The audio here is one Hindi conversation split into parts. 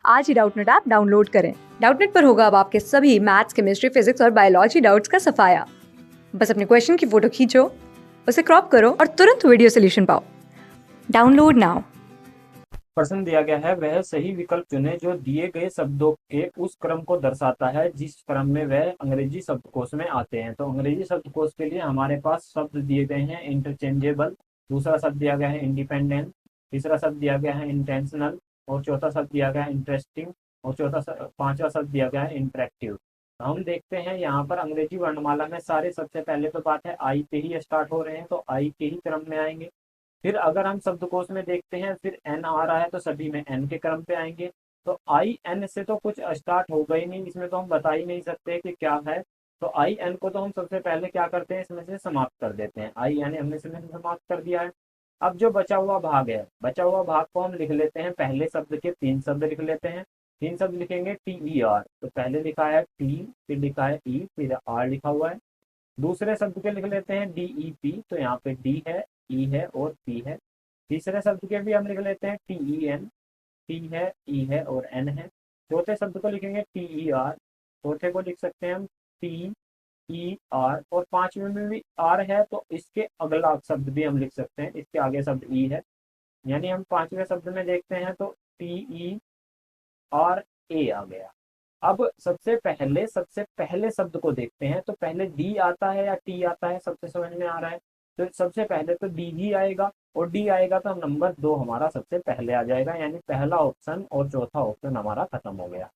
आज ही डाउटनेट ऐप डाउनलोड करें। डाउटनेट पर होगा अब आपके सभी मैथ्स, केमिस्ट्री, फिजिक्स और बायोलॉजी डाउट्स का सफाया। बस अपने क्वेश्चन की फोटो खींचो, उसे क्रॉप करो और तुरंत वीडियो सोल्यूशन पाओ। Download now. प्रश्न दिया गया है, वह सही विकल्प चुने जो दिए गए शब्दों के उस क्रम को दर्शाता है जिस क्रम में वह अंग्रेजी शब्दकोश में आते हैं। तो अंग्रेजी शब्दकोश के लिए हमारे पास शब्द दिए गए हैं इंटरचेंजेबल, दूसरा शब्द दिया गया है इंडिपेंडेंट, तीसरा शब्द दिया गया है इंटेंशनल, और चौथा शब्द दिया गया है इंटरेस्टिंग, और पांचवा शब्द दिया गया है इंटरेक्टिव। तो हम देखते हैं यहाँ पर अंग्रेजी वर्णमाला में सारे सबसे पहले तो बात है आई पे ही स्टार्ट हो रहे हैं, तो आई के ही क्रम में आएंगे। फिर अगर हम शब्दकोश में देखते हैं, फिर एन आ रहा है तो सभी में एन के क्रम पे आएंगे। तो आई एन से तो कुछ स्टार्ट होगा ही नहीं, इसमें तो हम बता ही नहीं सकते कि क्या है। तो आई एन को तो हम सबसे पहले क्या करते हैं, इसमें से समाप्त कर देते हैं। आई एन हमने इसमें से समाप्त कर दिया है। अब जो बचा हुआ भाग है, बचा हुआ भाग को हम लिख लेते हैं, पहले शब्द के तीन शब्द लिख लेते हैं। तीन शब्द लिखेंगे टी ई आर, तो पहले लिखा है टी, फिर लिखा है ई, फिर आर लिखा हुआ है। दूसरे शब्द के लिख लेते हैं डी ई पी, तो यहाँ पे डी है, ई है और पी है। तीसरे शब्द के भी हम लिख लेते हैं टी ई एन, टी है, ई है और एन है। चौथे शब्द को लिखेंगे टी ई आर, चौथे को लिख सकते हैं हम टी ई आर, और पांचवे में भी आर है तो इसके अगला शब्द भी हम लिख सकते हैं, इसके आगे शब्द ई है। यानी हम पांचवें शब्द में देखते हैं तो टी ई आर ए आ गया। अब सबसे पहले शब्द को देखते हैं, तो पहले डी आता है या टी आता है, सबसे समझ में आ रहा है। तो सबसे पहले तो डी ही आएगा, और डी आएगा तो नंबर दो हमारा सबसे पहले आ जाएगा, यानी पहला ऑप्शन और चौथा ऑप्शन हमारा खत्म हो गया।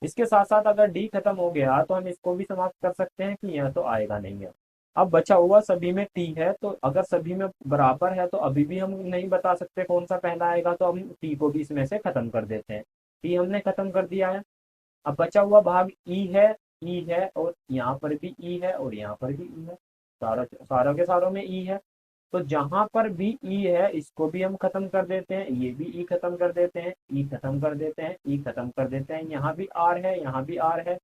इसके साथ साथ अगर डी खत्म हो गया तो हम इसको भी समाप्त कर सकते हैं कि यह तो आएगा नहीं है। अब बचा हुआ सभी में टी है, तो अगर सभी में बराबर है तो अभी भी हम नहीं बता सकते कौन सा पहला आएगा, तो हम टी को भी इसमें से खत्म कर देते हैं। टी हमने खत्म कर दिया है। अब बचा हुआ भाग ई है, ई है और यहाँ पर भी ई है और यहाँ पर भी ई है, सारों के सारों में ई है। तो जहां पर भी ई है इसको भी हम खत्म कर देते हैं, ये भी ई खत्म कर देते हैं, ई खत्म कर देते हैं, ई खत्म कर देते हैं। यहाँ भी आर है, यहाँ भी आर है।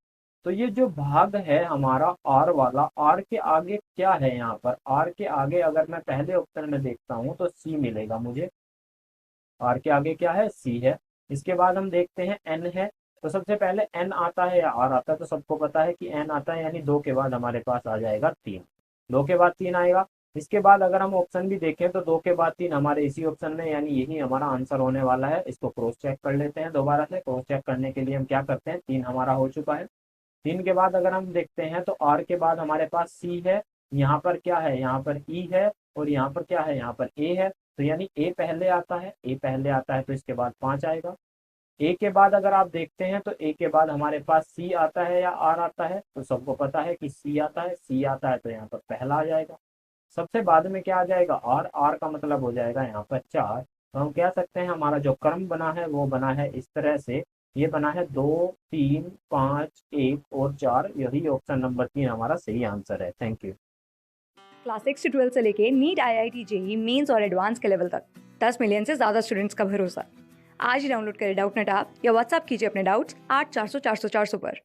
तो ये जो भाग है हमारा आर वाला, आर के आगे क्या है, यहाँ पर आर के आगे अगर मैं पहले ऑप्शन में देखता हूँ तो सी मिलेगा मुझे। आर के आगे क्या है, सी है। इसके बाद हम देखते हैं एन है, तो सबसे पहले एन आता है या आर आता है, तो सबको पता है कि एन आता है, यानी दो के बाद हमारे पास आ जाएगा तीन। दो के बाद तीन आएगा। इसके बाद अगर हम ऑप्शन भी देखें तो दो के बाद तीन हमारे इसी ऑप्शन में, यानी यही हमारा आंसर होने वाला है। इसको क्रॉस चेक कर लेते हैं दोबारा से। क्रॉस चेक करने के लिए हम क्या करते हैं, तीन हमारा हो चुका है। तीन के बाद अगर हम देखते हैं तो आर के बाद हमारे पास सी है, यहाँ पर क्या है, यहाँ पर ई है, और यहाँ पर क्या है, यहाँ पर ए है। तो यानी ए पहले आता है, ए पहले आता है तो इसके बाद पांच आएगा। ए के बाद अगर आप देखते हैं तो ए के बाद हमारे पास सी आता है या आर आता है, तो सबको पता है कि सी आता है, सी आता है तो यहाँ पर पहला आ जाएगा। सबसे बाद में क्या आ जाएगा, आर, आर का मतलब हो जाएगा यहाँ पर चार। तो हम कह सकते हैं हमारा जो क्रम बना है वो बना है इस तरह से। ये बना है दो, तीन, पाँच, एक और चार, यही ऑप्शन नंबर तीन हमारा सही आंसर है। Thank you. क्लास 6 से 12 से लेके नीट, IIT, जेई मेंस और एडवांस के लेवल तक 10 मिलियन से ज्यादा स्टूडेंट्स का भरोसा। आज ही डाउनलोड करें डाउटनेट ऐप या व्हाट्सएप कीजिए अपने डाउट्स 8400 400 400 पर।